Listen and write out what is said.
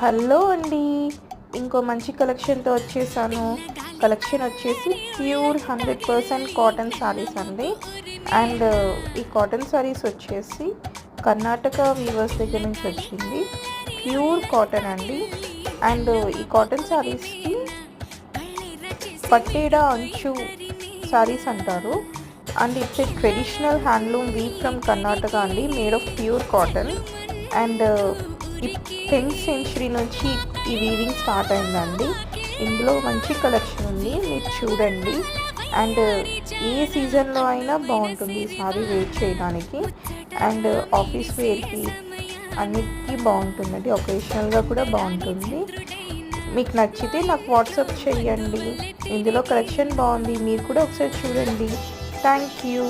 Hello అండి, ఇంకో మంచి కలెక్షన్తో వచ్చేసాను. కలెక్షన్ వచ్చేసి ప్యూర్ 100% కాటన్ శారీస్ అండి. అండ్ ఈ కాటన్ శారీస్ వచ్చేసి కర్ణాటక వీవర్స్ దగ్గర నుంచి వచ్చింది. ప్యూర్ కాటన్ అండి. అండ్ ఈ కాటన్ శారీస్కి పట్టేడా అంచు శారీస్ అంటారు. And it's a traditional handloom weave from Karnataka అండి, made of pure cotton. And ఈ 10th సెంచరీ నుంచి ఈ వీవింగ్ స్టార్ట్ అయిందండి. ఇందులో మంచి కలెక్షన్ ఉంది, మీరు చూడండి. అండ్ ఏ సీజన్లో అయినా బాగుంటుంది ఈ సారీ వేర్ చేయడానికి. అండ్ ఆఫీస్ వేర్కి అన్నిటికీ బాగుంటుందండి, ఒకేషనల్గా కూడా బాగుంటుంది. మీకు నచ్చితే నాకు వాట్సాప్ చేయండి. ఇందులో కలెక్షన్ బాగుంది, మీరు కూడా ఒకసారి చూడండి. Thank you.